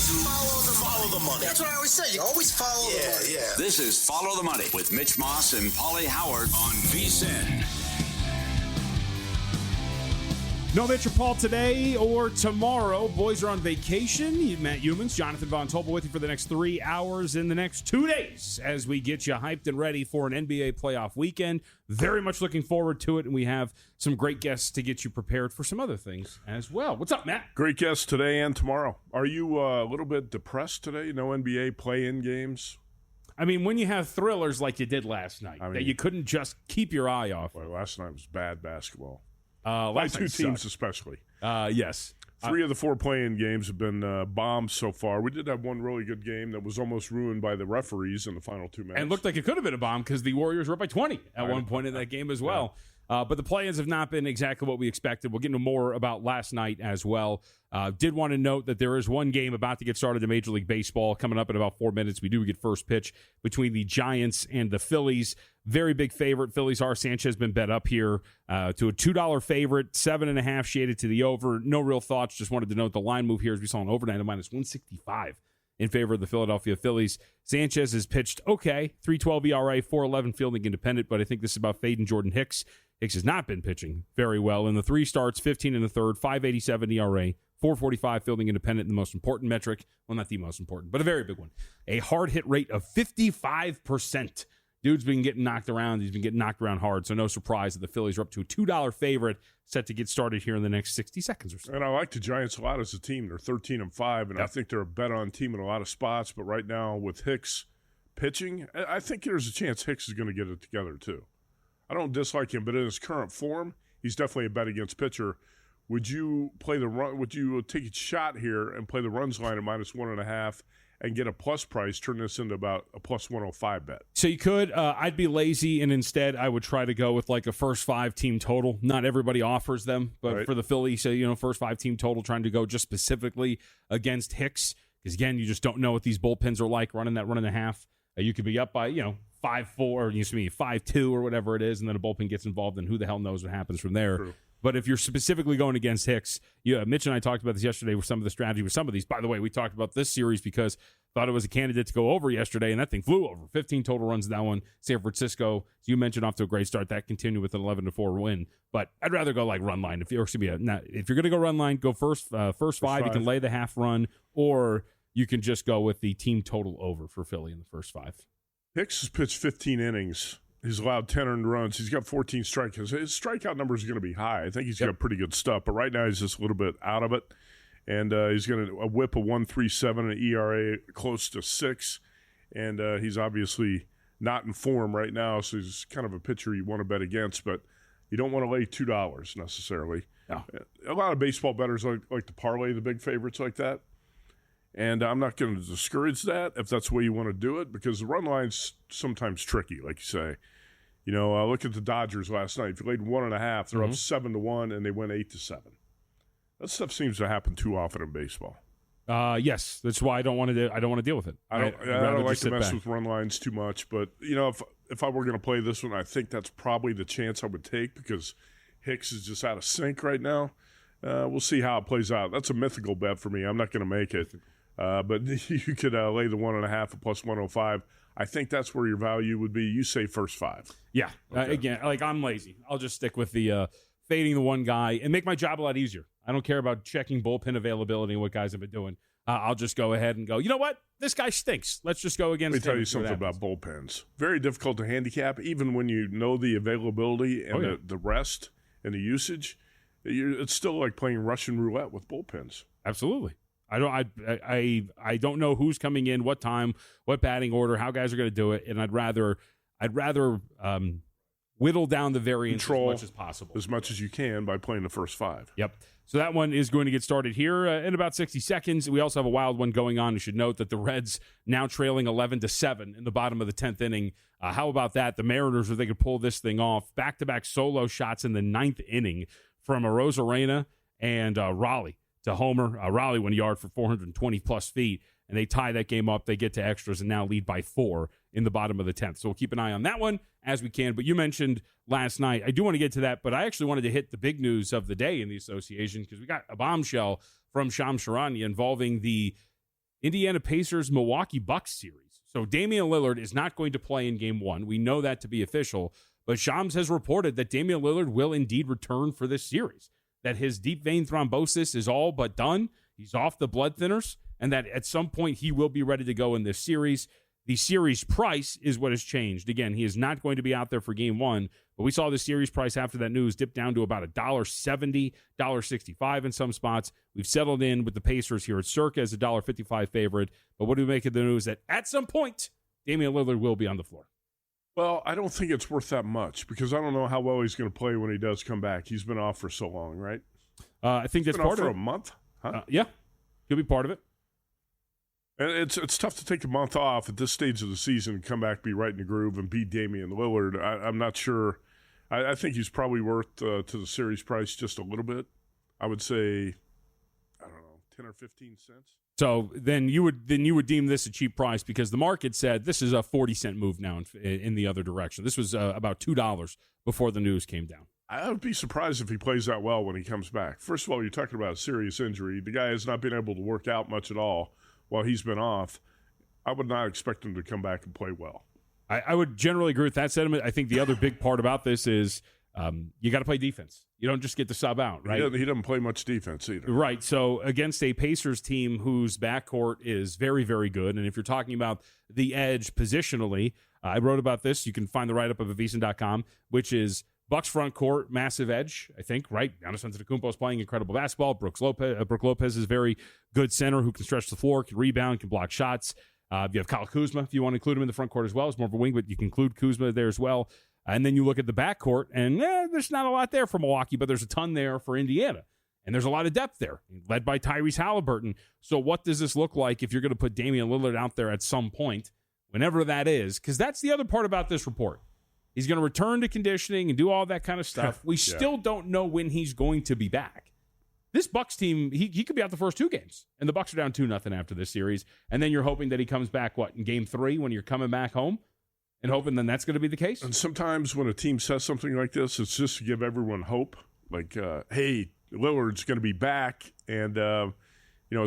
Follow the money. That's what I always say. You always follow the money. Yeah. This is Follow the Money with Mitch Moss and Paulie Howard on VSiN. No Mitch or Paul today or tomorrow. Boys are on vacation. Matt Youmans, Jonathan Von Tobel with you for the next 3 hours in the next 2 days as we get you hyped and ready for an NBA playoff weekend. Very much looking forward to it, and we have some great guests to get you prepared for some other things as well. What's up, Matt? Great guests today and tomorrow. Are you a little bit depressed today? No NBA play-in games? I mean, when you have thrillers like you did last night, that you couldn't just keep your eye off. Well, last night was bad basketball. By two teams especially. Yes. 3 of the 4 play-in games have been bombed so far. We did have one really good game that was almost ruined by the referees in the final 2 minutes. And looked like it could have been a bomb because the Warriors were up by 20 at one point in that game as well. But the play-ins have not been exactly what we expected. We'll get into more about last night as well. Did want to note that there is one game about to get started in Major League Baseball coming up in about 4 minutes. We do get first pitch between the Giants and the Phillies. Very big favorite. Phillies are. Sanchez been bet up here to a $2 favorite, 7.5 shaded to the over. No real thoughts. Just wanted to note the line move here as we saw an overnight of minus 165 in favor of the Philadelphia Phillies. Sanchez has pitched okay, 3.12 ERA, 4.11 fielding independent, but I think this is about fading Jordan Hicks. Hicks has not been pitching very well. In the 3 starts, 15 in the third, 5.87 ERA, 4.45 fielding independent, the most important metric. Well, not the most important, but a very big one. A hard hit rate of 55%. Dude's been getting knocked around. He's been getting knocked around hard, so no surprise that the Phillies are up to a $2 favorite, set to get started here in the next 60 seconds or so. And I like the Giants a lot as a team. They're 13-5, and I think they're a bet-on team in a lot of spots. But right now, with Hicks pitching, I think there's a chance Hicks is going to get it together too. I don't dislike him, but in his current form, he's definitely a bet against pitcher. Would you play the run? Would you take a shot here and play the runs line at minus 1.5? And get a plus price, turn this into about a plus 105 bet. So you could. I'd be lazy, and instead I would try to go with like a first 5 team total. Not everybody offers them, but for the Phillies, first 5 team total, trying to go just specifically against Hicks. Because, again, you just don't know what these bullpens are like running that 1.5. You could be up by, 5-4, 5-2 or whatever it is, and then a bullpen gets involved, and who the hell knows what happens from there. True. But if you're specifically going against Hicks, Mitch and I talked about this yesterday with some of the strategy with some of these. By the way, we talked about this series because thought it was a candidate to go over yesterday, and that thing flew over. 15 total runs in that one. San Francisco, as you mentioned, off to a great start. That continued with an 11-4 win. But I'd rather go like run line. If you're going to go run line, go first 5. You can lay the half run, or you can just go with the team total over for Philly in the first 5. Hicks has pitched 15 innings. He's allowed 10 earned runs. He's got 14 strikeouts. His strikeout numbers are going to be high. I think he's got pretty good stuff, but right now he's just a little bit out of it. And he's going to whip a 1.37, an ERA close to 6. And he's obviously not in form right now, so he's kind of a pitcher you want to bet against, but you don't want to lay $2 necessarily. No. A lot of baseball bettors like to parlay the big favorites like that. And I'm not going to discourage that if that's the way you want to do it, because the run line's sometimes tricky, like you say. Look at the Dodgers last night. If you laid 1.5, they're up 7-1, and they win 8-7. That stuff seems to happen too often in baseball. Yes, that's why I don't want to deal with it. I don't like to mess with run lines too much, but if I were going to play this one, I think that's probably the chance I would take because Hicks is just out of sync right now. We'll see how it plays out. That's a mythical bet for me. I'm not going to make it. But you could lay the 1.5 at plus 105. I think that's where your value would be. You say first 5. Yeah. Okay. Again, I'm lazy. I'll just stick with the fading the one guy and make my job a lot easier. I don't care about checking bullpen availability and what guys have been doing. I'll just go ahead and go, you know what? This guy stinks. Let's just go against him. Let me tell you something about bullpens. Very difficult to handicap, even when you know the availability and the rest and the usage. It's still like playing Russian roulette with bullpens. Absolutely. I don't know who's coming in, what time, what batting order, how guys are going to do it, and I'd rather whittle down the variance as much as possible, as much as you can by playing the first 5. Yep. So that one is going to get started here in about 60 seconds. We also have a wild one going on. You should note that the Reds now trailing 11-7 in the bottom of the 10th inning. How about that? The Mariners, if they could pull this thing off, back-to-back solo shots in the 9th inning from Arozarena and Raleigh to homer. Raleigh 1 yard for 420-plus feet, and they tie that game up. They get to extras and now lead by 4 in the bottom of the 10th. So we'll keep an eye on that one as we can. But you mentioned last night, I do want to get to that, but I actually wanted to hit the big news of the day in the association because we got a bombshell from Shams Charania involving the Indiana Pacers Milwaukee Bucks series. So Damian Lillard is not going to play in game 1. We know that to be official, but Shams has reported that Damian Lillard will indeed return for this series, that his deep vein thrombosis is all but done. He's off the blood thinners, and that at some point he will be ready to go in this series. The series price is what has changed. Again, he is not going to be out there for game 1, but we saw the series price after that news dip down to about $1.70, $1.65 in some spots. We've settled in with the Pacers here at circa as a $1.55 favorite. But what do we make of the news that at some point, Damian Lillard will be on the floor? Well, I don't think it's worth that much because I don't know how well he's going to play when he does come back. He's been off for so long, right? I think that's part of it. For a month? Huh? Yeah, could be part of it. And it's tough to take a month off at this stage of the season and come back, be right in the groove, and beat Damian Lillard. I'm not sure. I think he's probably worth to the series price just a little bit. I would say, I don't know, 10 or 15 cents. So then you would deem this a cheap price because the market said this is a 40-cent move now in the other direction. This was about $2 before the news came down. I would be surprised if he plays that well when he comes back. First of all, you're talking about a serious injury. The guy has not been able to work out much at all while he's been off. I would not expect him to come back and play well. I would generally agree with that sentiment. I think the other big part about this is you got to play defense. You don't just get to sub out, right? He doesn't play much defense either. Right. So against a Pacers team whose backcourt is very, very good, and if you're talking about the edge positionally, I wrote about this. You can find the write-up of avicen.com, which is Bucks front court, massive edge, I think, right? Giannis Antetokounmpo is playing incredible basketball. Brook Lopez is a very good center who can stretch the floor, can rebound, can block shots. You have Kyle Kuzma, if you want to include him in the front court as well. He's more of a wing, but you can include Kuzma there as well. And then you look at the backcourt, and there's not a lot there for Milwaukee, but there's a ton there for Indiana. And there's a lot of depth there, led by Tyrese Halliburton. So what does this look like if you're going to put Damian Lillard out there at some point, whenever that is? Because that's the other part about this report. He's going to return to conditioning and do all that kind of stuff. We still don't know when he's going to be back. This Bucks team, he could be out the first 2 games, and the Bucks are down 2-0 after this series. And then you're hoping that he comes back, in game 3 when you're coming back home, and hoping then that's going to be the case? And sometimes when a team says something like this, it's just to give everyone hope. Like, hey, Lillard's going to be back, and, at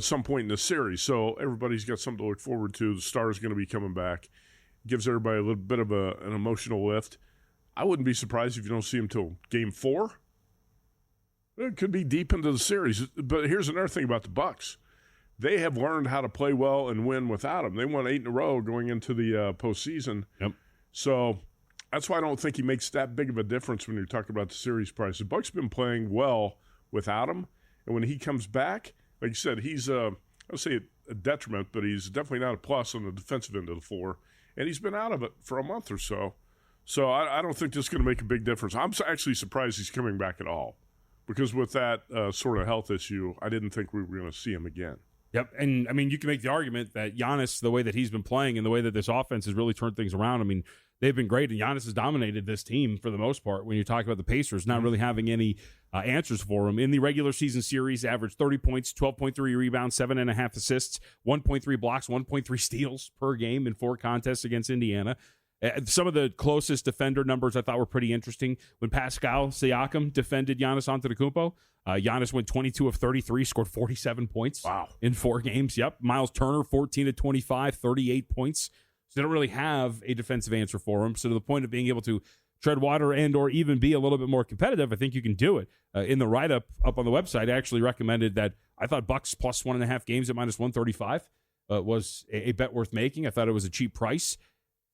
some point in the series. So everybody's got something to look forward to. The star's going to be coming back. Gives everybody a little bit of an emotional lift. I wouldn't be surprised if you don't see him till game 4. It could be deep into the series. But here's another thing about the Bucks. They have learned how to play well and win without him. They won 8 in a row going into the postseason. Yep. So that's why I don't think he makes that big of a difference when you're talking about the series price. The Bucks have been playing well without him. And when he comes back, like you said, he's, I'll say a detriment, but he's definitely not a plus on the defensive end of the floor. And he's been out of it for a month or so. So I don't think this is going to make a big difference. I'm actually surprised he's coming back at all. Because with that sort of health issue, I didn't think we were going to see him again. Yep, and I mean, you can make the argument that Giannis, the way that he's been playing and the way that this offense has really turned things around, I mean, they've been great, and Giannis has dominated this team for the most part. When you talk about the Pacers not really having any answers for him. In the regular season series, averaged 30 points, 12.3 rebounds, 7.5 assists, 1.3 blocks, 1.3 steals per game in 4 contests against Indiana. Some of the closest defender numbers I thought were pretty interesting. When Pascal Siakam defended Giannis Antetokounmpo, Giannis went 22 of 33, scored 47 points in 4 games. Yep. Miles Turner, 14 of 25, 38 points. So they don't really have a defensive answer for him. So to the point of being able to tread water and or even be a little bit more competitive, I think you can do it. In the write-up up on the website, I actually recommended that I thought Bucks plus 1.5 games at minus 135 was a bet worth making. I thought it was a cheap price.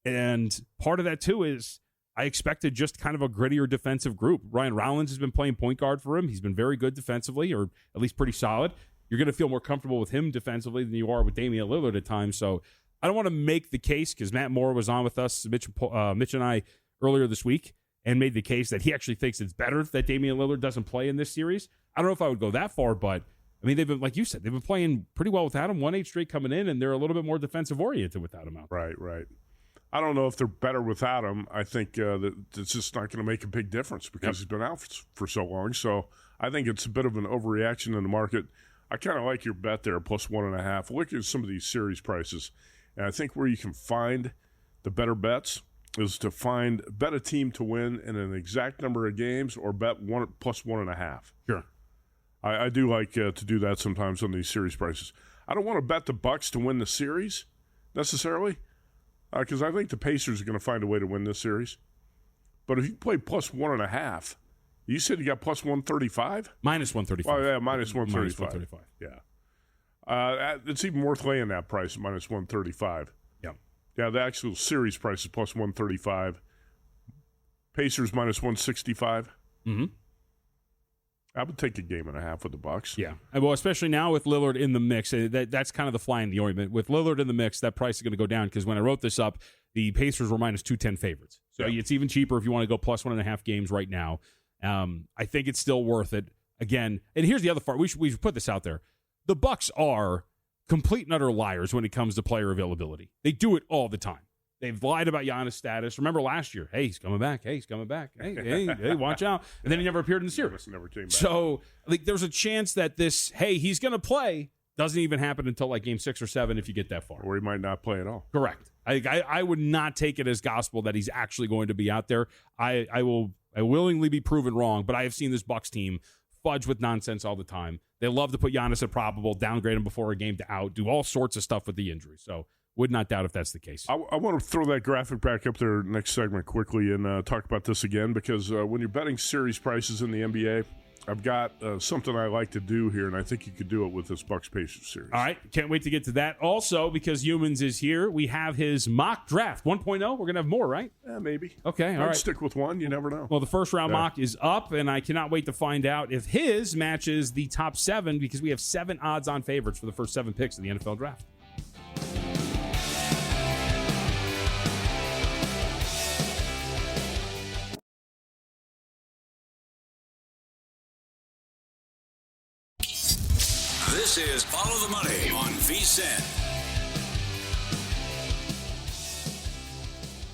And part of that, too, is I expected just kind of a grittier defensive group. Ryan Rollins has been playing point guard for him. He's been very good defensively, or at least pretty solid. You're going to feel more comfortable with him defensively than you are with Damian Lillard at times. So I don't want to make the case, because Matt Moore was on with us, Mitch and I, earlier this week, and made the case that he actually thinks it's better that Damian Lillard doesn't play in this series. I don't know if I would go that far, but I mean, they've been, like you said, they've been playing pretty well without him, 1-8 straight coming in, and they're a little bit more defensive-oriented without him out there. Right. I don't know if they're better without him. I think that it's just not going to make a big difference because he's been out for so long. So I think it's a bit of an overreaction in the market. I kind of like your bet there, plus 1.5. Look at some of these series prices. And I think where you can find the better bets is to bet a team to win in an exact number of games or bet plus 1.5. Sure. I do like to do that sometimes on these series prices. I don't want to bet the Bucks to win the series necessarily, because I think the Pacers are going to find a way to win this series. But if you play plus 1.5, you said you got plus 135? Minus 135. Oh, yeah, minus 135. Minus 135. Yeah. It's even worth laying that price, minus 135. Yeah. Yeah, the actual series price is plus 135. Pacers minus 165. Mm-hmm. I would take a game and a half with the Bucks. Yeah. Well, especially now with Lillard in the mix. That's kind of the fly in the ointment. With Lillard in the mix, that price is going to go down because when I wrote this up, the Pacers were minus 210 favorites. So it's even cheaper if you want to go plus 1.5 games right now. I think it's still worth it. Again, and here's the other part. We should put this out there. The Bucks are complete and utter liars when it comes to player availability. They do it all the time. They've lied about Giannis' status. Remember last year? Hey, he's coming back. Hey, he's coming back. Hey, watch out. And then he never appeared in the series. Never came back. So there's a chance that this, hey, he's going to play, doesn't even happen until like game 6 or 7 if you get that far. Or he might not play at all. Correct. I would not take it as gospel that he's actually going to be out there. I willingly be proven wrong, but I have seen this Bucks team fudge with nonsense all the time. They love to put Giannis at probable, downgrade him before a game to out, do all sorts of stuff with the injury. So would not doubt if that's the case. I want to throw that graphic back up there next segment quickly and talk about this again because when you're betting series prices in the NBA, I've got something I like to do here, and I think you could do it with this Bucks-Pacers series. All right. Can't wait to get to that. Also, because Youmans is here, we have his mock draft 1.0. We're going to have more, right? Maybe. Okay, all right. Stick with one. You never know. Well, the first round mock is up, and I cannot wait to find out if his matches the top 7 because we have 7 odds-on favorites for the first 7 picks of the NFL draft. This is Follow the Money on VSiN.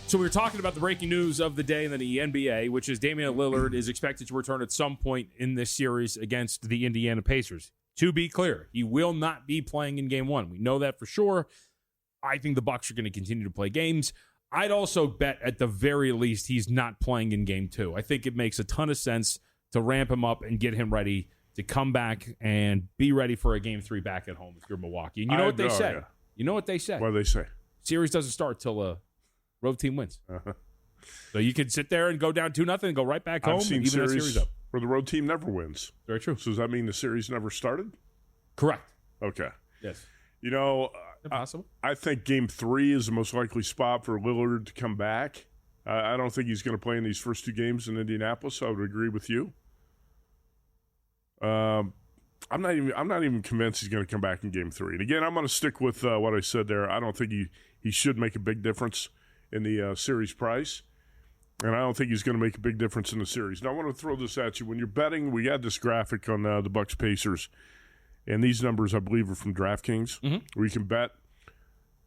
So we were talking about the breaking news of the day in the NBA, which is Damian Lillard is expected to return at some point in this series against the Indiana Pacers. To be clear, he will not be playing in Game 1. We know that for sure. I think the Bucks are going to continue to play games. I'd also bet at the very least he's not playing in Game 2. I think it makes a ton of sense to ramp him up and get him ready to come back and be ready for a Game 3 back at home if you're Milwaukee. And you know what they say? Yeah. You know what they say? What do they say? Series doesn't start till a road team wins. So you can sit there and go down 2-0 and go right back home I've seen and even that series up. Where the road team never wins. Very true. So does that mean the series never started? Correct. Okay. Yes. You know, Impossible. I think Game 3 is the most likely spot for Lillard to come back. I don't think he's going to play in these first 2 games in Indianapolis. So I would agree with you. I'm not even convinced he's going to come back in Game 3. And again, I'm going to stick with what I said there. I don't think he should make a big difference in the series price, and I don't think he's going to make a big difference in the series. Now, I want to throw this at you. When you're betting, we got this graphic on the Bucks Pacers, and these numbers, I believe, are from DraftKings, where you can bet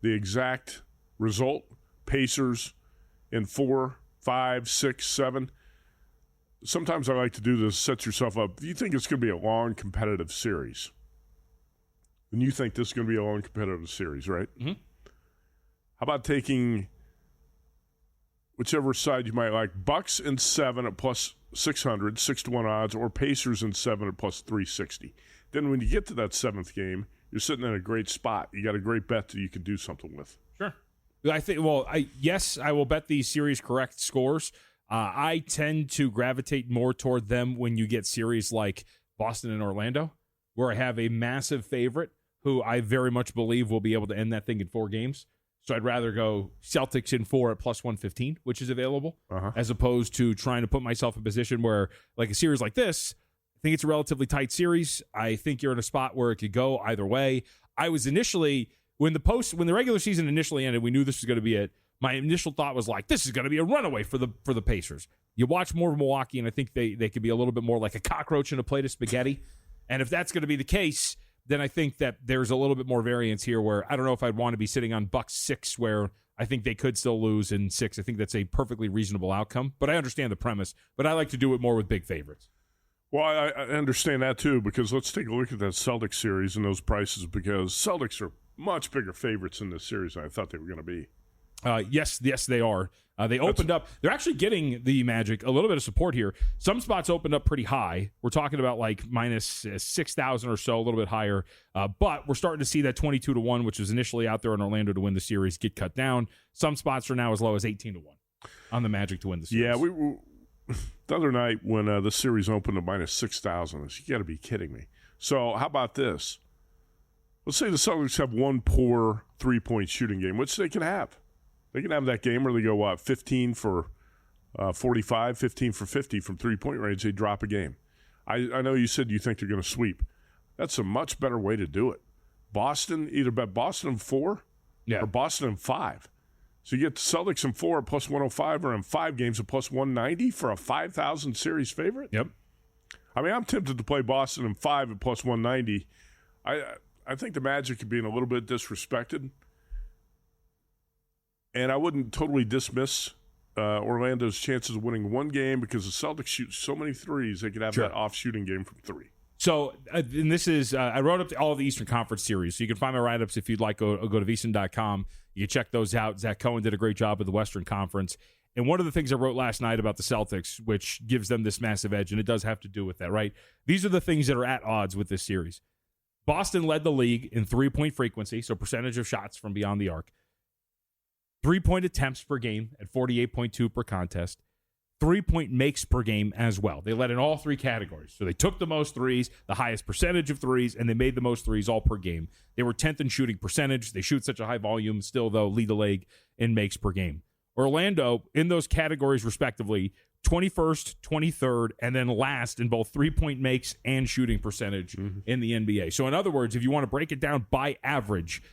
the exact result. Pacers in 4, 5, 6, 7. Sometimes I like to do this, set yourself up. If you think it's going to be a long, competitive series, and you think this is going to be a long, competitive series, right? Mm-hmm. How about taking whichever side you might like, Bucks in 7 at plus 600, 6-1 odds, or Pacers in 7 at plus 360. Then when you get to that 7th game, you're sitting in a great spot. You got a great bet that you can do something with. Sure. I think. Well, I will bet the series correct scores. I tend to gravitate more toward them when you get series like Boston and Orlando, where I have a massive favorite who I very much believe will be able to end that thing in 4 games. So I'd rather go Celtics in 4 at plus 115, which is available, as opposed to trying to put myself in a position where, like a series like this, I think it's a relatively tight series. I think you're in a spot where it could go either way. I was initially, when the regular season initially ended, we knew this was going to be it. My initial thought was like, this is going to be a runaway for the Pacers. You watch more of Milwaukee, and I think they could be a little bit more like a cockroach in a plate of spaghetti. And if that's going to be the case, then I think that there's a little bit more variance here where I don't know if I'd want to be sitting on Bucks 6 where I think they could still lose in 6. I think that's a perfectly reasonable outcome. But I understand the premise. But I like to do it more with big favorites. Well, I understand that too, because let's take a look at that Celtics series and those prices, because Celtics are much bigger favorites in this series than I thought they were going to be. Yes, they are. They opened up. They're actually getting the Magic a little bit of support here. Some spots opened up pretty high. We're talking about like minus 6,000 or so, a little bit higher. But we're starting to see that 22-1, which was initially out there in Orlando to win the series, get cut down. Some spots are now as low as 18-1 on the Magic to win the series. Yeah, we the other night when the series opened at minus 6,000, you got to be kidding me. So how about this? Let's say the Celtics have one poor three-point shooting game, which they can have. They can have that game where they go, 15 for 45, 15 for 50 from three-point range. They drop a game. I know you said you think they're going to sweep. That's a much better way to do it. Boston, either bet Boston in 4 or Boston in 5. So you get the Celtics in 4 at plus 105 or in 5 games at plus 190 for a 5,000 series favorite? Yep. I mean, I'm tempted to play Boston in 5 at plus 190. I think the Magic are being a little bit disrespected. And I wouldn't totally dismiss Orlando's chances of winning one game because the Celtics shoot so many threes, they could have that off-shooting game from 3. So, and this is, I wrote up all of the Eastern Conference series, so you can find my write-ups if you'd like. Go to VSiN.com. You can check those out. Zach Cohen did a great job with the Western Conference. And one of the things I wrote last night about the Celtics, which gives them this massive edge, and it does have to do with that, right? These are the things that are at odds with this series. Boston led the league in three-point frequency, so percentage of shots from beyond the arc. 3-point attempts per game at 48.2 per contest. 3-point makes per game as well. They led in all 3 categories. So they took the most threes, the highest percentage of threes, and they made the most threes all per game. They were 10th in shooting percentage. They shoot such a high volume, still, though, lead the league in makes per game. Orlando, in those categories respectively, 21st, 23rd, and then last in both 3-point makes and shooting percentage in the NBA. So in other words, if you want to break it down by average,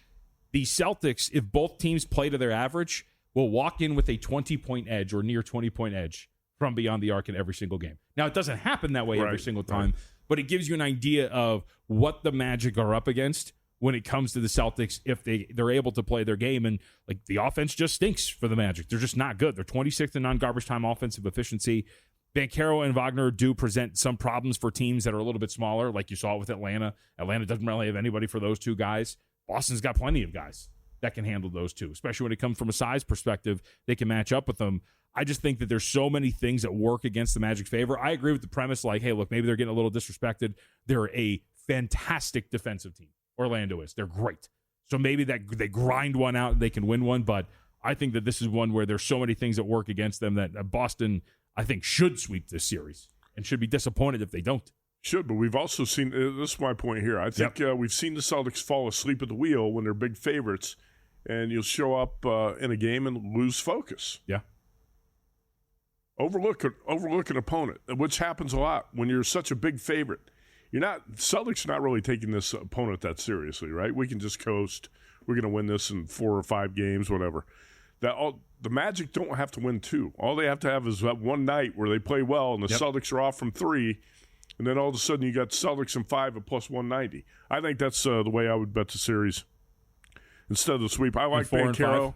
the Celtics, if both teams play to their average, will walk in with a 20-point edge or near 20-point edge from beyond the arc in every single game. Now, it doesn't happen that way every single time, but it gives you an idea of what the Magic are up against when it comes to the Celtics if they're able to play their game. And like the offense just stinks for the Magic. They're just not good. They're 26th in non-garbage time offensive efficiency. Banchero and Wagner do present some problems for teams that are a little bit smaller, like you saw with Atlanta. Atlanta doesn't really have anybody for those two guys. Boston's got plenty of guys that can handle those two, especially when it comes from a size perspective. They can match up with them. I just think that there's so many things that work against the Magic's favor. I agree with the premise, like, hey, look, maybe they're getting a little disrespected. They're a fantastic defensive team. Orlando is. They're great. So maybe that they grind one out and they can win one, but I think that this is one where there's so many things that work against them that Boston, I think, should sweep this series and should be disappointed if they don't. Should, but we've also seen, this is my point here, I think we've seen the Celtics fall asleep at the wheel when they're big favorites, and you'll show up in a game and lose focus. Yeah. Overlook an opponent, which happens a lot when you're such a big favorite. Celtics are not really taking this opponent that seriously, right? We can just coast. We're going to win this in 4 or 5 games, whatever. The Magic don't have to win 2. All they have to have is that one night where they play well and the Celtics are off from 3, and then all of a sudden you got Celtics in 5 at plus 190. I think that's the way I would bet the series instead of the sweep. I like Banchero.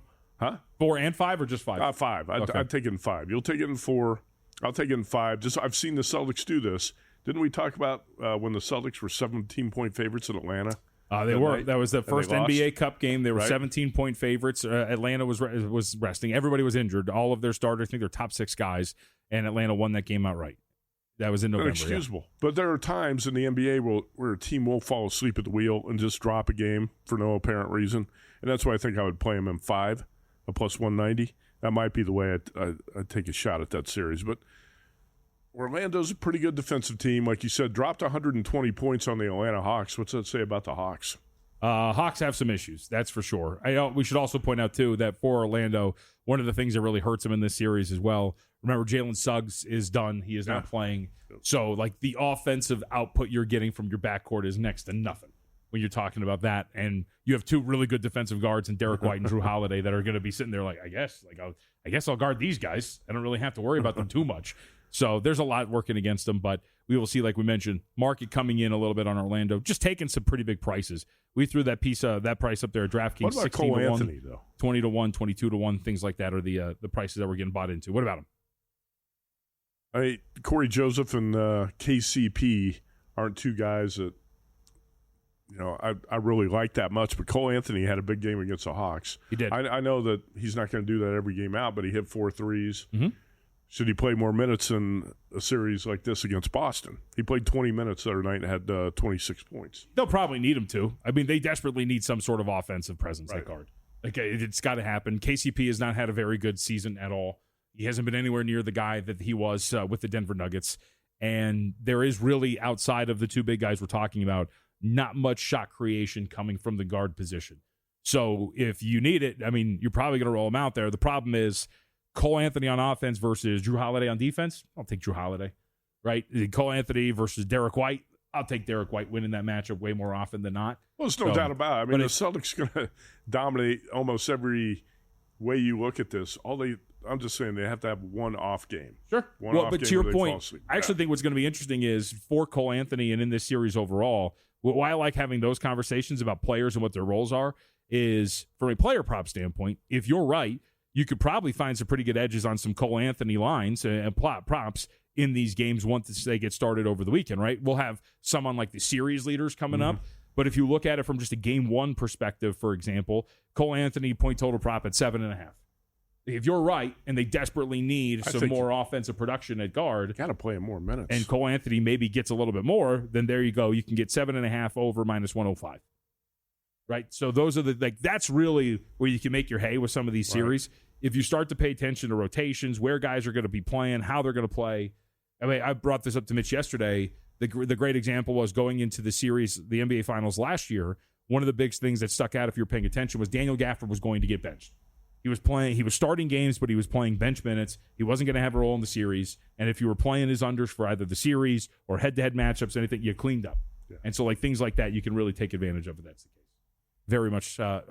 4 and 5 or just 5? 5. Okay. I'd take it in 5. You'll take it in 4. I'll take it in 5. I've seen the Celtics do this. Didn't we talk about when the Celtics were 17-point favorites in Atlanta? They were. Night? That was the first NBA Cup game. They were 17-point favorites. Atlanta was resting. Everybody was injured. All of their starters, I think their top 6 guys, and Atlanta won that game outright. That was in November. Inexcusable. Yeah. But there are times in the NBA where a team will fall asleep at the wheel and just drop a game for no apparent reason. And that's why I think I would play them in 5, a plus 190. That might be the way I'd take a shot at that series. But Orlando's a pretty good defensive team. Like you said, dropped 120 points on the Atlanta Hawks. What's that say about the Hawks? Hawks have some issues, that's for sure. We should also point out, too, that for Orlando, one of the things that really hurts them in this series as well, remember Jalen Suggs is done. He is not playing. So, like, the offensive output you're getting from your backcourt is next to nothing when you're talking about that. And you have 2 really good defensive guards in Derek White and Drew Holiday that are going to be sitting there like, I guess I'll guard these guys. I don't really have to worry about them too much. So there's a lot working against them, but we will see, like we mentioned, market coming in a little bit on Orlando, just taking some pretty big prices. We threw that price up there at DraftKings. What about Cole Anthony, though? 20-1, 22-1, things like that are the prices that we're getting bought into. What about him? Corey Joseph and KCP aren't 2 guys that I really like that much. But Cole Anthony had a big game against the Hawks. He did. I know that he's not going to do that every game out, but he hit 4 threes. Mm-hmm. Should he play more minutes in a series like this against Boston? He played 20 minutes the other night and had 26 points. They'll probably need him to. I mean, they desperately need some sort of offensive presence at guard. Like, it's got to happen. KCP has not had a very good season at all. He hasn't been anywhere near the guy that he was with the Denver Nuggets. And there is really, outside of the two big guys we're talking about, not much shot creation coming from the guard position. So if you need it, I mean, you're probably going to roll him out there. The problem is Cole Anthony on offense versus Drew Holiday on defense. I'll take Drew Holiday, right? Cole Anthony versus Derek White. I'll take Derek White winning that matchup way more often than not. Well, there's no doubt about it. I mean, the Celtics going to dominate almost every way you look at this. I'm just saying they have to have one off game. Sure. But to your point, I actually think what's going to be interesting is for Cole Anthony and in this series overall, why I like having those conversations about players and what their roles are is from a player prop standpoint, if you're right, you could probably find some pretty good edges on some Cole Anthony lines and props in these games once they get started over the weekend, right? We'll have someone like the series leaders coming up. But if you look at it from just a game one perspective, for example, Cole Anthony point total prop at 7.5. If you're right and they desperately need some more offensive production at guard, got to play him more minutes. And Cole Anthony maybe gets a little bit more, then there you go. You can get 7.5 over minus 105. Right? So those are that's really where you can make your hay with some of these series. If you start to pay attention to rotations, where guys are going to be playing, how they're going to play. I mean, I brought this up to Mitch yesterday. The great example was going into the series, the NBA Finals last year, one of the big things that stuck out if you're paying attention was Daniel Gafford was going to get benched. He was starting games, but he was playing bench minutes. He wasn't going to have a role in the series. And if you were playing his unders for either the series or head-to-head matchups, anything, you cleaned up. Yeah. And so things like that, you can really take advantage of if that's the case. Very much, God,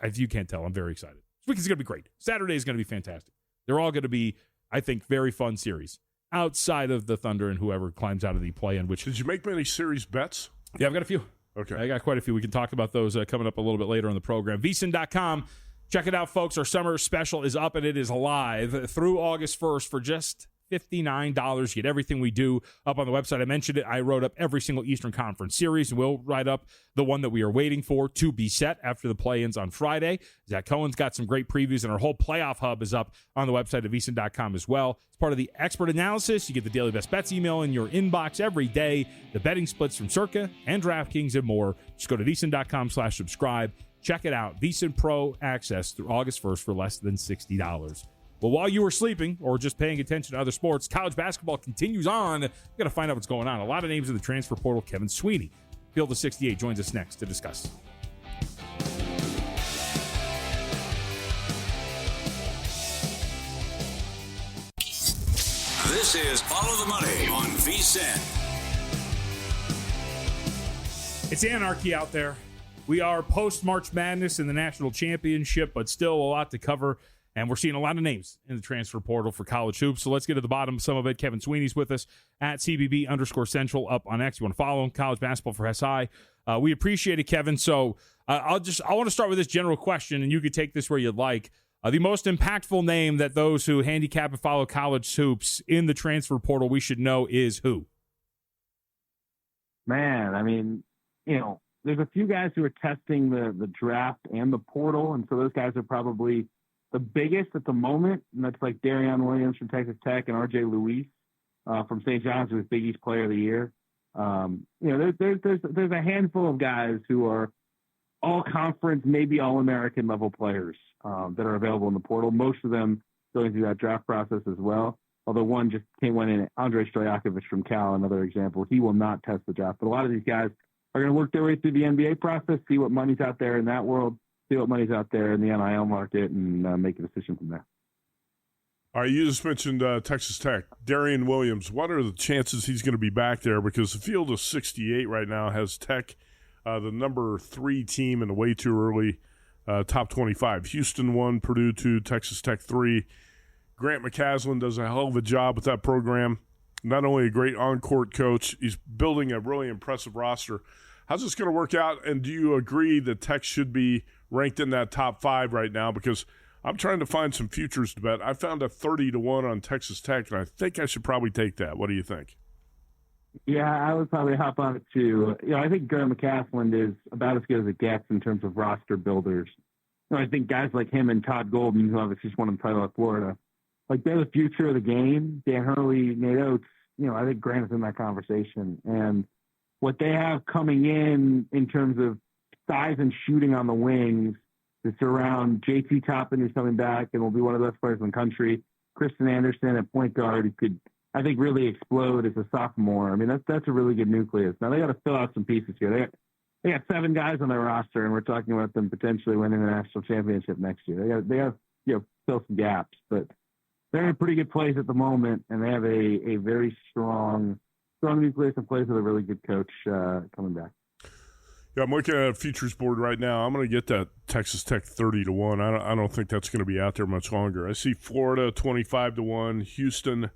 if you can't tell, I'm very excited. This week is going to be great. Saturday is going to be fantastic. They're all going to be, I think, very fun series outside of the Thunder and whoever climbs out of the play-in. Did you make many series bets? Yeah, I've got a few. Okay. I got quite a few. We can talk about those coming up a little bit later on the program. VSiN.com. Check it out, folks. Our summer special is up, and it is live through August 1st for just $59. You get everything we do up on the website. I mentioned it. I wrote up every single Eastern Conference series, and we'll write up the one that we are waiting for to be set after the play-ins on Friday. Zach Cohen's got some great previews, and our whole playoff hub is up on the website at VSiN.com as well. It's part of the expert analysis. You get the Daily Best Bets email in your inbox every day, the betting splits from Circa and DraftKings and more. Just go to VSiN.com/subscribe. Check it out. VSiN Pro access through August 1st for less than $60. Well, while you were sleeping or just paying attention to other sports, college basketball continues on. We've got to find out what's going on. A lot of names in the transfer portal. Kevin Sweeney, Field of 68, joins us next to discuss. This is Follow the Money on VSiN. It's anarchy out there. We are post-March Madness in the National Championship, but still a lot to cover. And we're seeing a lot of names in the transfer portal for college hoops. So let's get to the bottom of some of it. Kevin Sweeney's with us at CBB_Central up on X. You want to follow him? College basketball for SI. We appreciate it, Kevin. So I want to start with this general question, and you could take this where you'd like. The most impactful name that those who handicap and follow college hoops in the transfer portal we should know is who? Man, I mean, there's a few guys who are testing the draft and the portal, and so those guys are probably the biggest at the moment, and that's like Darion Williams from Texas Tech and R.J. Luis from St. John's, who was Big East Player of the Year. There's a handful of guys who are all conference, maybe all American level players that are available in the portal. Most of them going through that draft process as well. Although one just went in, Andre Stojakovic from Cal, another example. He will not test the draft, but a lot of these guys are going to work their way through the NBA process, see what money's out there in that world, see what money's out there in the NIL market, and make a decision from there. All right, you just mentioned Texas Tech. Darion Williams, what are the chances he's going to be back there? Because the field of 68 right now has Tech, the number 3 team in the way too early top 25. Houston 1, Purdue 2, Texas Tech 3. Grant McCaslin does a hell of a job with that program. Not only a great on-court coach, he's building a really impressive roster. How's this going to work out, and do you agree that Tech should be ranked in that top 5 right now? Because I'm trying to find some futures to bet. I found a 30-1 on Texas Tech, and I think I should probably take that. What do you think? Yeah, I would probably hop on it too. I think Graham McCaslin is about as good as it gets in terms of roster builders. I think guys like him and Todd Golden, who obviously just won the title at Florida, like they're the future of the game. Dan Hurley, Nate Oates, I think Grant is in that conversation. And what they have coming in terms of size and shooting on the wings, it's around JT Toppin, who's coming back and will be one of the best players in the country. Kristen Anderson at point guard, who could, I think, really explode as a sophomore. I mean, that's a really good nucleus. Now they got to fill out some pieces here. They got 7 guys on their roster, and we're talking about them potentially winning the national championship next year. They have fill some gaps, but they're in a pretty good place at the moment, and they have a very strong nucleus and plays with a really good coach coming back. Yeah, I'm looking at a futures board right now. I'm going to get that Texas Tech 30-1. I don't think that's going to be out there much longer. I see Florida 25-1, Houston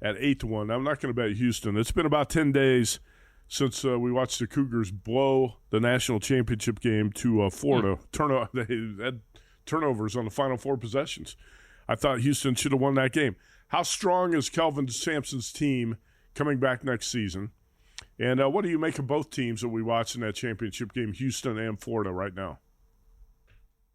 at 8-1. I'm not going to bet Houston. It's been about 10 days since we watched the Cougars blow the national championship game to Florida. They had turnovers on the final 4 possessions. I thought Houston should have won that game. How strong is Kelvin Sampson's team coming back next season? And what do you make of both teams that we watched in that championship game, Houston and Florida, right now?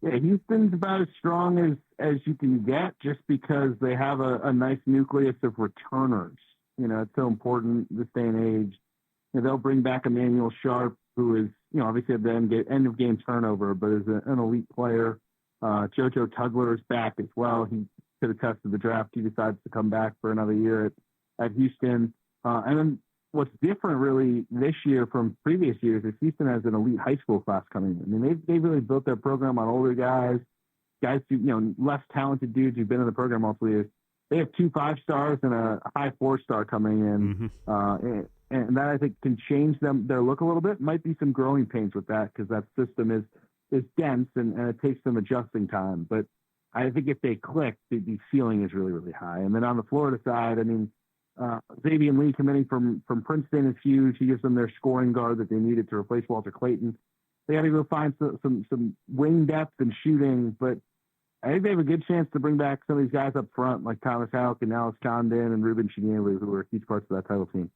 Yeah, Houston's about as strong as you can get just because they have a nice nucleus of returners. It's so important this day and age. They'll bring back Emmanuel Sharp, who is, obviously at the end of game turnover, but is an elite player. JoJo Tugler is back as well. He could have tested the draft. He decides to come back for another year at Houston. And then what's different really this year from previous years is Houston has an elite high school class coming in. I mean, they've really built their program on older guys who, less talented dudes who've been in the program all 3 years. They have 2 5-stars and a high 4-star coming in. Mm-hmm. And that I think can change their look a little bit. Might be some growing pains with that because that system is dense and it takes some adjusting time. But I think if they click, the ceiling is really, really high. And then on the Florida side, I mean, Xavier Lee committing from Princeton is huge. He gives them their scoring guard that they needed to replace Walter Clayton. They got to go find some wing depth and shooting, but I think they have a good chance to bring back some of these guys up front, like Thomas Houck and Alex Condon and Ruben Chineelu, who are huge parts of that title team.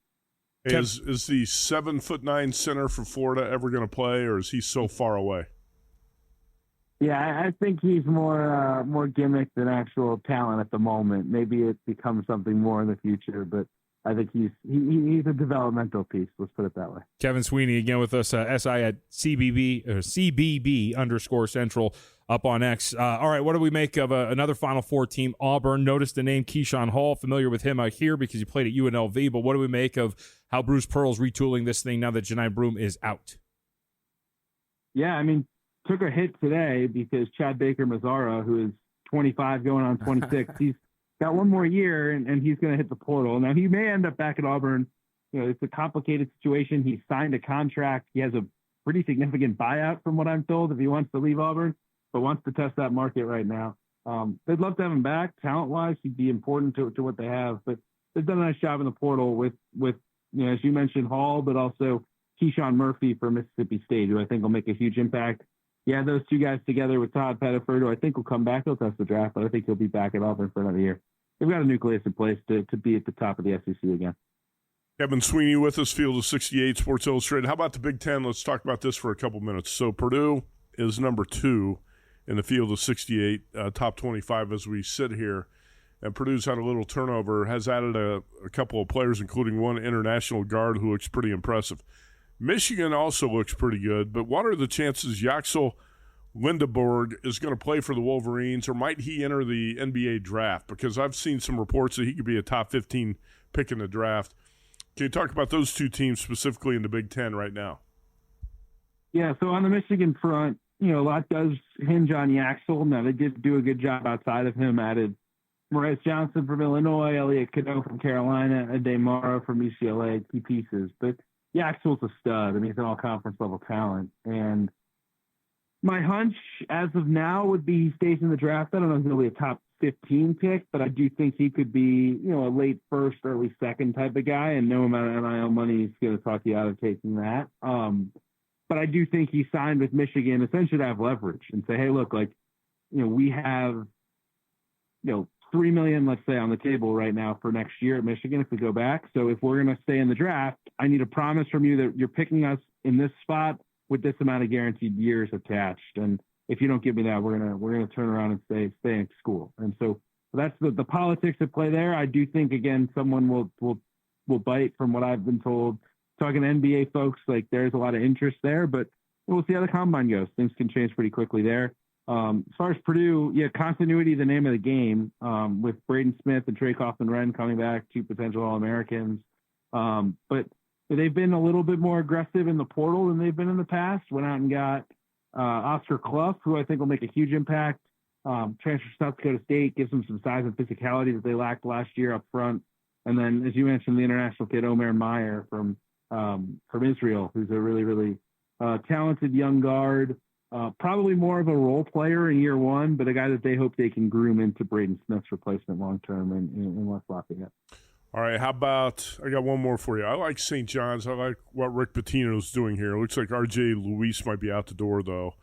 Is the 7'9" center for Florida ever going to play, or is he so far away? Yeah, I think he's more gimmick than actual talent at the moment. Maybe it becomes something more in the future, but I think he's a developmental piece. Let's put it that way. Kevin Sweeney again with us, SI at CBB_Central up on X. All right, what do we make of another Final Four team, Auburn? Notice the name Keyshawn Hall, familiar with him here because he played at UNLV, but what do we make of how Bruce Pearl's retooling this thing now that Janai Broome is out? Yeah, I mean, took a hit today because Chad Baker-Mazzara, who is 25 going on 26, he's got 1 more year and he's going to hit the portal. Now, he may end up back at Auburn. It's a complicated situation. He signed a contract. He has a pretty significant buyout from what I'm told if he wants to leave Auburn, but wants to test that market right now. They'd love to have him back. Talent-wise, he'd be important to what they have, but they've done a nice job in the portal with as you mentioned, Hall, but also Keyshawn Murphy for Mississippi State, who I think will make a huge impact. Yeah, those 2 guys together with Todd Pettiford, who I think will come back. He'll test the draft, but I think he'll be back at Auburn for another year. They've got a nucleus in place to be at the top of the SEC again. Kevin Sweeney with us, Field of 68, Sports Illustrated. How about the Big Ten? Let's talk about this for a couple minutes. So Purdue is number 2 in the Field of 68, top 25 as we sit here. And Purdue's had a little turnover, has added a couple of players, including one international guard who looks pretty impressive. Michigan also looks pretty good, but what are the chances Yaxel Lindeborg is going to play for the Wolverines, or might he enter the NBA draft? Because I've seen some reports that he could be a top 15 pick in the draft. Can you talk about those 2 teams specifically in the Big Ten right now? Yeah, so on the Michigan front, a lot does hinge on Yaxel. Now, they did do a good job outside of him, added Maurice Johnson from Illinois, Elliot Cadeau from Carolina, and Damara from UCLA, key pieces. But Yaxel's a stud. I mean, he's an all-conference level talent. And my hunch as of now would be he stays in the draft. I don't know if he'll be a top 15 pick, but I do think he could be, a late first, early second type of guy, and no amount of NIL money is going to talk you out of taking that. But I do think he signed with Michigan essentially to have leverage and say, hey, look, we have, $3 million, let's say, on the table right now for next year at Michigan if we go back. So if we're going to stay in the draft, I need a promise from you that you're picking us in this spot with this amount of guaranteed years attached. And if you don't give me that, we're gonna turn around and stay in school. And so that's the politics at play there. I do think, again, someone will bite from what I've been told. Talking to NBA folks, like there's a lot of interest there, but we'll see how the combine goes. Things can change pretty quickly there. As far as Purdue, continuity, the name of the game, with Braden Smith and Trey Kaufman-Wren coming back, 2 potential All-Americans. But they've been a little bit more aggressive in the portal than they've been in the past. Went out and got Oscar Clough, who I think will make a huge impact. Transfer to South Dakota State, gives them some size and physicality that they lacked last year up front. And then, as you mentioned, the international kid Omer Meyer from Israel, who's a really, really talented young guard. Probably more of a role player in year one, but a guy that they hope they can groom into Braden Smith's replacement long term in West Lafayette. All right, how about – I got one more for you. I like St. John's. I like what Rick Pitino's doing here. It looks like R.J. Luis might be out the door, though.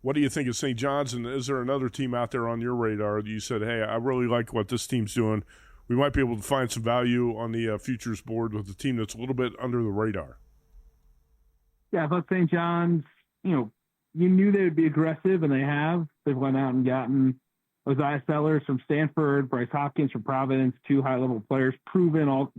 What do you think of St. John's, and is there another team out there on your radar that you said, hey, I really like what this team's doing? We might be able to find some value on the futures board with a team that's a little bit under the radar. Yeah, I thought St. John's, you knew they would be aggressive, and they have. They've went out and gotten Isaiah Sellers from Stanford, Bryce Hopkins from Providence, 2 high-level players, proven all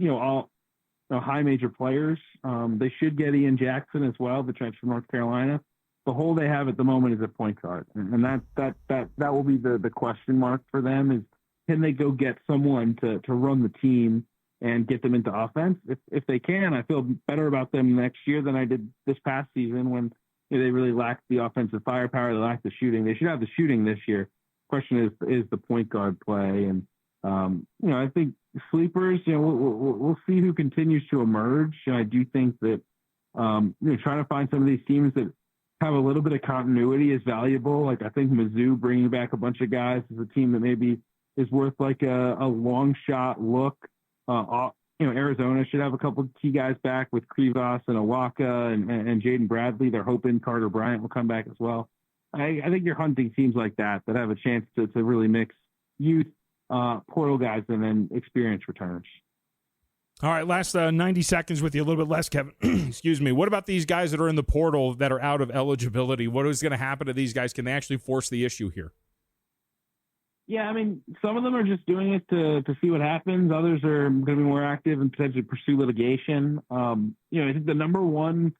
high major players. They should get Ian Jackson as well, the transfer from North Carolina. The hole they have at the moment is a point guard, and that will be the question mark for them is, can they go get someone to run the team and get them into offense? If they can, I feel better about them next year than I did this past season when they really lacked the offensive firepower. They lacked the shooting. They should have the shooting this year. Question is the point guard play. And, I think sleepers, we'll see who continues to emerge. I do think that, trying to find some of these teams that have a little bit of continuity is valuable. Like I think Mizzou bringing back a bunch of guys is a team that maybe is worth like a long shot look. Arizona should have a couple of key guys back with Krivas and Awaka and Jaden Bradley. They're hoping Carter Bryant will come back as well. I think you're hunting teams like that have a chance to really mix youth, portal guys, and then experience returns. All right, last 90 seconds with you, a little bit less, Kevin. Excuse me. What about these guys that are in the portal that are out of eligibility? What is going to happen to these guys? Can they actually force the issue here? Yeah, I mean, some of them are just doing it to see what happens. Others are going to be more active and potentially pursue litigation. I think the number one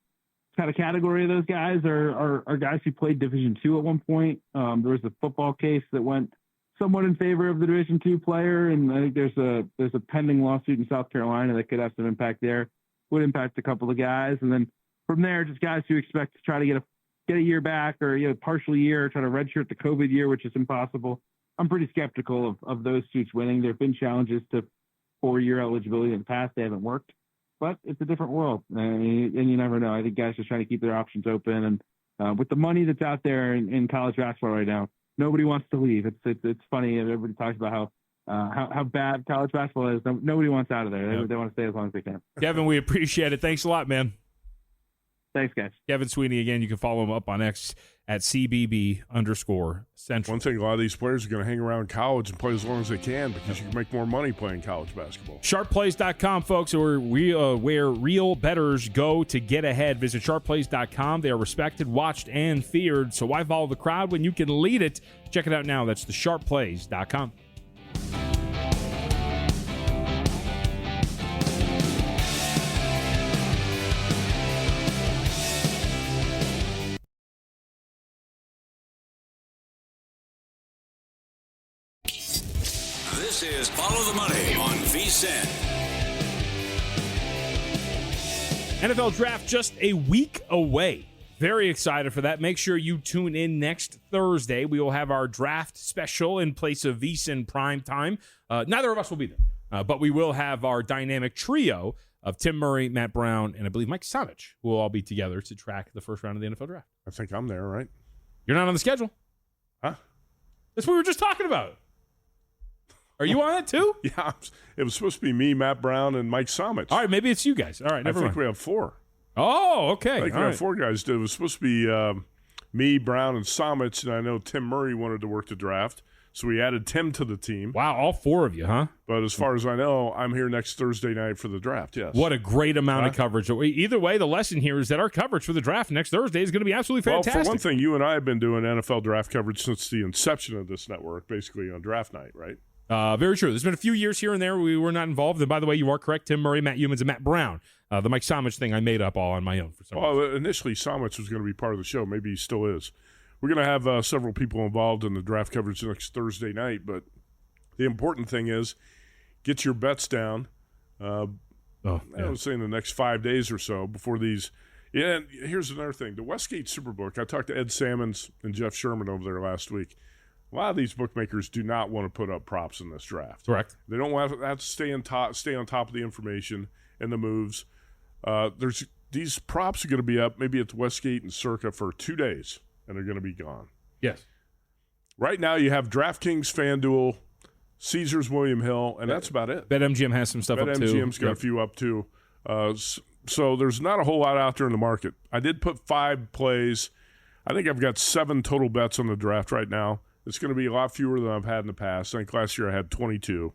kind of category of those guys are guys who played Division II at one point. There was a football case that went somewhat in favor of the Division II player, and I think there's a pending lawsuit in South Carolina that could have some impact there. Would impact a couple of guys, and then from there, just guys who expect to try to get a year back or partial year, try to redshirt the COVID year, which is impossible. I'm pretty skeptical of those suits winning. There have been challenges to 4-year eligibility in the past. They haven't worked, but it's a different world, and you never know. I think guys are trying to keep their options open, and with the money that's out there in college basketball right now, nobody wants to leave. It's funny. Everybody talks about how bad college basketball is. Nobody wants out of there. They want to stay as long as they can. Kevin, we appreciate it. Thanks a lot, man. Thanks, guys. Kevin Sweeney, again, you can follow him up on X at CBB_Central. One thing, a lot of these players are going to hang around college and play as long as they can because you can make more money playing college basketball. SharpPlays.com, folks, where real bettors go to get ahead. Visit SharpPlays.com. They are respected, watched, and feared. So why follow the crowd when you can lead it? Check it out now. That's the SharpPlays.com. This is Follow the Money on VSiN. NFL Draft just a week away. Very excited for that. Make sure you tune in next Thursday. We will have our draft special in place of VSiN Prime Time. Neither of us will be there, but we will have our dynamic trio of Tim Murray, Matt Brown, and I believe Mike Savage, who will all be together to track the first round of the NFL Draft. I think I'm there, right? You're not on the schedule. Huh? That's what we were just talking about. Are you on it too? Yeah, it was supposed to be me, Matt Brown, and Mike Somich. All right, maybe it's you guys. All right, never mind. I think we have 4. Oh, okay. I think we have 4 guys. It was supposed to be me, Brown, and Somich, and I know Tim Murray wanted to work the draft, So we added Tim to the team. Wow, all 4 of you, huh? But as far as I know, I'm here next Thursday night for the draft, yes. What a great amount of coverage. Either way, the lesson here is that our coverage for the draft next Thursday is going to be absolutely fantastic. Well, for one thing, you and I have been doing NFL draft coverage since the inception of this network, basically on draft night, right? Very true. There's been a few years here and there we were not involved. And by the way, you are correct. Tim Murray, Matt Youmans, and Matt Brown. The Mike Somich thing I made up all on my own for some reason. Well, initially Somich was going to be part of the show. Maybe he still is. We're going to have several people involved in the draft coverage next Thursday night, but the important thing is get your bets down. I would say in the next 5 days or so before these. Yeah, and here's another thing. The Westgate Superbook, I talked to Ed Salmons and Jeff Sherman over there last week. A lot of these bookmakers do not want to put up props in this draft. Correct. They don't want to have to stay on top of the information and the moves. These props are going to be up maybe at the Westgate and Circa for 2 days, and they're going to be gone. Yes. Right now you have DraftKings, FanDuel, Caesars, William Hill, and that's about it. BetMGM has some stuff up too. BetMGM's got a few up too. So there's not a whole lot out there in the market. I did put 5 plays. I think I've got 7 total bets on the draft right now. It's going to be a lot fewer than I've had in the past. I think last year I had 22.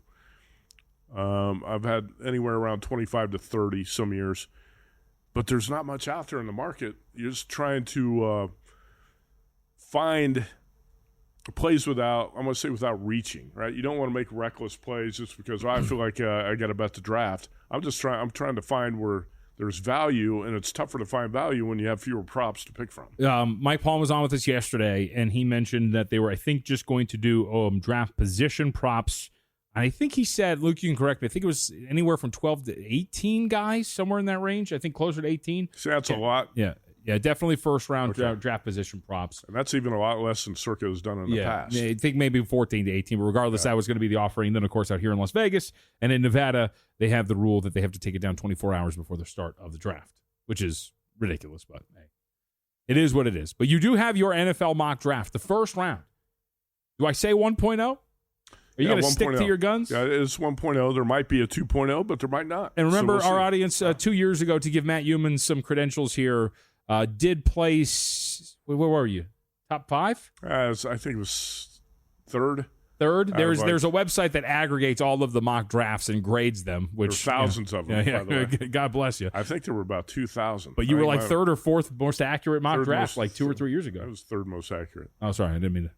I've had anywhere around 25 to 30 some years. But there's not much out there in the market. You're just trying to find plays without reaching, right? You don't want to make reckless plays just because I feel like I got to bet the draft. I'm trying to find where there's value, and it's tougher to find value when you have fewer props to pick from. Mike Palm was on with us yesterday, and he mentioned that they were, I think, just going to do draft position props. I think he said, Luke, you can correct me, I think it was anywhere from 12 to 18 guys, somewhere in that range. I think closer to 18. See, that's a lot. Yeah, definitely first-round draft position props. And that's even a lot less than Circa has done in the past. I think maybe 14 to 18, but regardless, that was going to be the offering. And then, of course, out here in Las Vegas and in Nevada, they have the rule that they have to take it down 24 hours before the start of the draft, which is ridiculous, but hey, it is what it is. But you do have your NFL mock draft, the first round. Do I say 1.0? Are you going to stick to your guns? Yeah, it is 1.0. There might be a 2.0, but there might not. And remember, our audience 2 years ago, to give Matt Youmans some credentials here, did place, where were you? Top 5? I think it was third. There's a website that aggregates all of the mock drafts and grades them. Which there are thousands of them, by the way. God bless you. I think there were about 2,000. But you were like third or fourth most accurate mock draft like 2 or 3 years ago. That was third most accurate. Oh, sorry. I didn't mean to.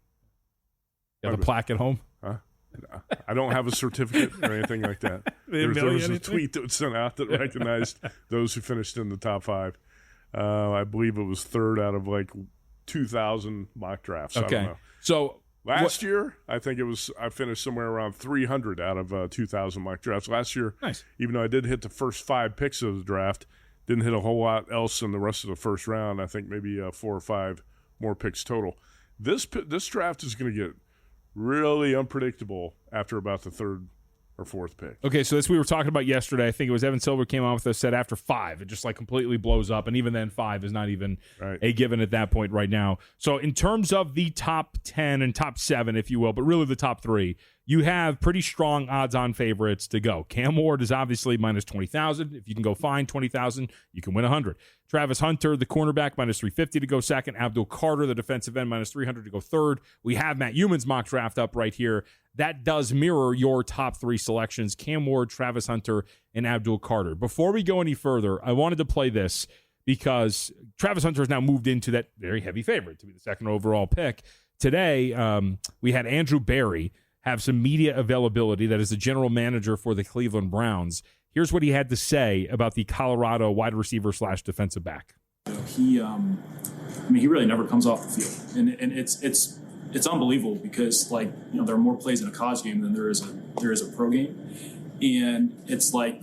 You have a plaque at home? Huh? I don't have a certificate or anything like that. There was a tweet that was sent out that recognized those who finished in the top 5. I believe it was third out of like 2,000 mock drafts. Okay. I don't know. So last year, I think I finished somewhere around 300 out of 2,000 mock drafts. Last year, nice. Even though I did hit the first 5 picks of the draft, didn't hit a whole lot else in the rest of the first round. I think maybe 4 or 5 more picks total. This draft is going to get really unpredictable after about the 3rd or 4th pick. Okay, so this we were talking about yesterday. I think it was Evan Silver came on with us, said after 5, it just like completely blows up. And even then, 5 is not even a given at that point right now. So in terms of the top 10 and top 7, if you will, but really the top 3, you have pretty strong odds-on favorites to go. Cam Ward is obviously minus 20,000. If you can go find 20,000, you can win 100. Travis Hunter, the cornerback, minus 350 to go second. Abdul Carter, the defensive end, minus 300 to go third. We have Matt Youmans' mock draft up right here. That does mirror your top 3 selections, Cam Ward, Travis Hunter, and Abdul Carter. Before we go any further, I wanted to play this because Travis Hunter has now moved into that very heavy favorite to be the second overall pick. Today, we had Andrew Berry have some media availability. That is the general manager for the Cleveland Browns. Here's what he had to say about the Colorado wide receiver / defensive back. He really never comes off the field, and it's unbelievable because there are more plays in a college game than there is a pro game, and it's like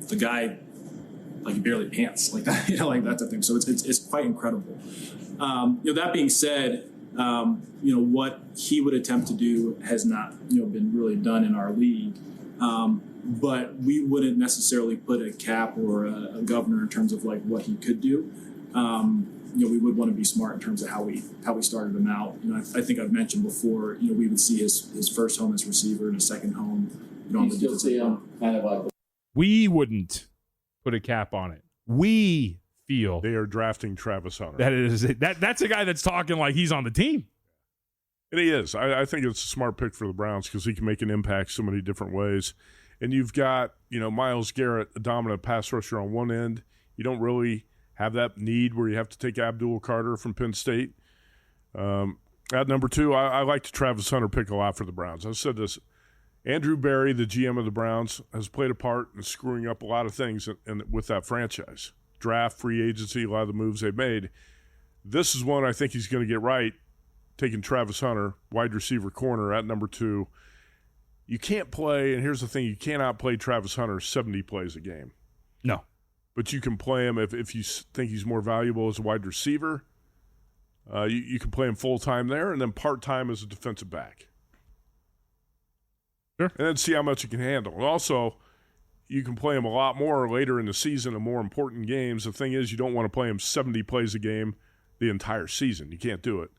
the guy he barely pants like that, like that type of thing. So it's quite incredible. That being said, what he would attempt to do has not been really done in our league. But we wouldn't necessarily put a cap or a governor in terms of what he could do. We would want to be smart in terms of how we started him out. I think I've mentioned before, we would see his first home as receiver and his second home, on the defensive line. We wouldn't put a cap on it. We feel they are drafting Travis Hunter. That's a guy that's talking like he's on the team. And he is. I think it's a smart pick for the Browns because he can make an impact so many different ways. And you've got, Myles Garrett, a dominant pass rusher on one end. You don't really have that need where you have to take Abdul Carter from Penn State. At number 2, I like the Travis Hunter pick a lot for the Browns. I've said this. Andrew Berry, the GM of the Browns, has played a part in screwing up a lot of things with that franchise. Draft, free agency, a lot of the moves they've made. This is one I think he's going to get right, taking Travis Hunter, wide receiver corner at number 2. You can't play, and here's the thing, you cannot play Travis Hunter 70 plays a game. No. But you can play him if you think he's more valuable as a wide receiver. You can play him full-time there and then part-time as a defensive back. Sure. And then see how much he can handle. And also, you can play him a lot more later in the season in more important games. The thing is, you don't want to play him 70 plays a game the entire season. You can't do it,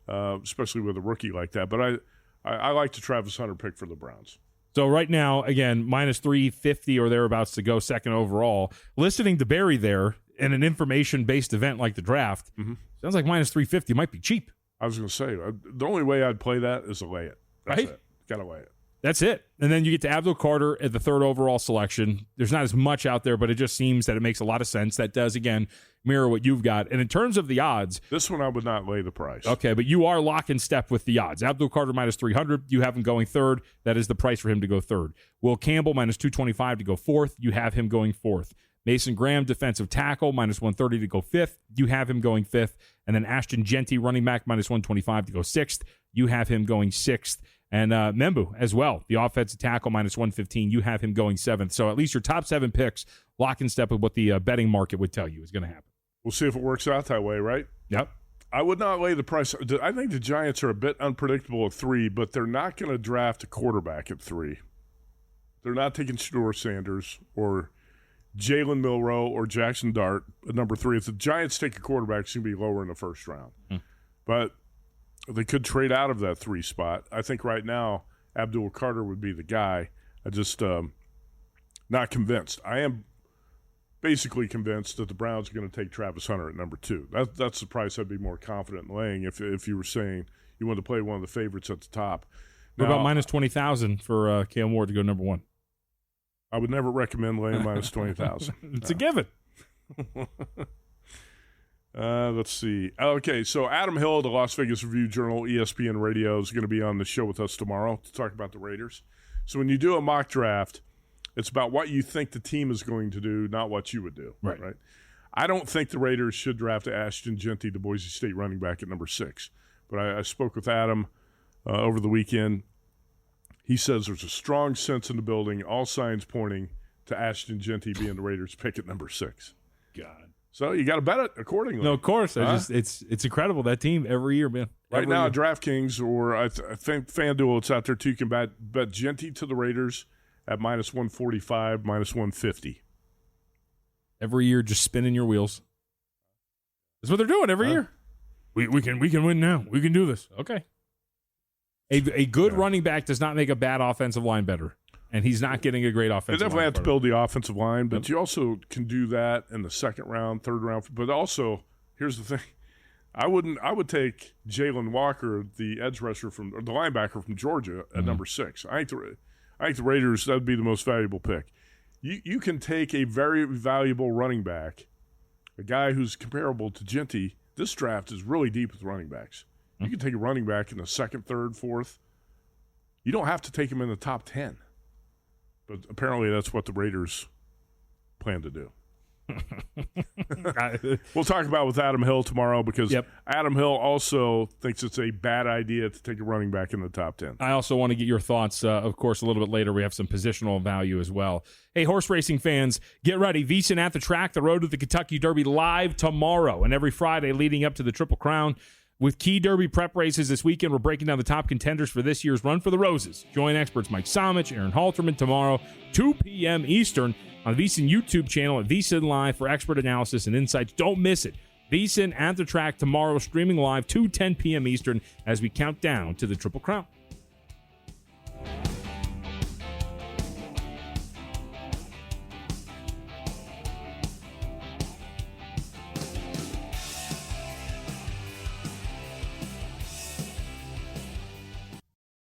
especially with a rookie like that. But I like the Travis Hunter pick for the Browns. So right now, again, minus 350 or thereabouts to go second overall. Listening to Barry there in an information-based event like the draft, sounds like minus 350 might be cheap. I was going to say, the only way I'd play that is to lay it. That's it. Got to lay it. That's it. And then you get to Abdul Carter at the 3rd overall selection. There's not as much out there, but it just seems that it makes a lot of sense. That does, again, mirror what you've got. And in terms of the odds, this one I would not lay the price. Okay, but you are lock in step with the odds. Abdul Carter minus 300. You have him going 3rd. That is the price for him to go 3rd. Will Campbell minus 225 to go 4th. You have him going 4th. Mason Graham, defensive tackle, minus 130 to go 5th. You have him going 5th. And then Ashton Genty, running back, minus 125 to go 6th. You have him going 6th. And Membu as well, the offensive tackle, minus 115. You have him going 7th. So at least your top 7 picks lock in step with what the betting market would tell you is going to happen. We'll see if it works out that way, right? Yep. I would not lay the price. I think the Giants are a bit unpredictable at 3, but they're not going to draft a quarterback at 3. They're not taking Shedeur Sanders or Jalen Milroe or Jackson Dart at number 3. If the Giants take a quarterback, it's going to be lower in the first round. But they could trade out of that 3 spot. I think right now Abdul Carter would be the guy. I just not convinced. I am basically convinced that the Browns are going to take Travis Hunter at number 2. That's the price I'd be more confident in laying if you were saying you wanted to play one of the favorites at the top. What about minus 20,000 for Cam Ward to go number 1? I would never recommend laying minus 20,000. It's a given. Let's see. Okay, so Adam Hill of the Las Vegas Review-Journal, ESPN Radio, is going to be on the show with us tomorrow to talk about the Raiders. So when you do a mock draft, it's about what you think the team is going to do, not what you would do. Right. I don't think the Raiders should draft Ashton Genty, the Boise State running back, at number 6. But I spoke with Adam over the weekend. He says there's a strong sense in the building, all signs pointing to Ashton Genty being the Raiders' pick at number 6. God. So you got to bet it accordingly. No, of course. It's incredible, that team every year, man. Right now, DraftKings, or I think FanDuel, it's out there too. You can bet Genty to the Raiders at minus 145, minus 150. Every year, just spinning your wheels. That's what they're doing every year. We can win now. We can do this. Okay. A good running back does not make a bad offensive line better. And he's not getting a great offensive line. They definitely have to build the offensive line, but you also can do that in the 2nd round, 3rd round. But also, here's the thing. I would take Jalen Walker, the edge rusher or the linebacker from Georgia, at number 6. I think the Raiders, that would be the most valuable pick. You can take a very valuable running back, a guy who's comparable to Genty. This draft is really deep with running backs. You can take a running back in the 2nd, 3rd, 4th. You don't have to take him in the top 10. But apparently that's what the Raiders plan to do. We'll talk about it with Adam Hill tomorrow because Adam Hill also thinks it's a bad idea to take a running back in the top 10. I also want to get your thoughts, of course, a little bit later. We have some positional value as well. Hey, horse racing fans, get ready. VSiN at the track, the road to the Kentucky Derby live tomorrow and every Friday leading up to the Triple Crown. With key Derby prep races this weekend, we're breaking down the top contenders for this year's Run for the Roses. Join experts Mike Somich, Aaron Halterman tomorrow, 2 p.m. Eastern on the VSiN YouTube channel at VSiN Live for expert analysis and insights. Don't miss it. VSiN at the track tomorrow, streaming live 2:10 p.m. Eastern as we count down to the Triple Crown.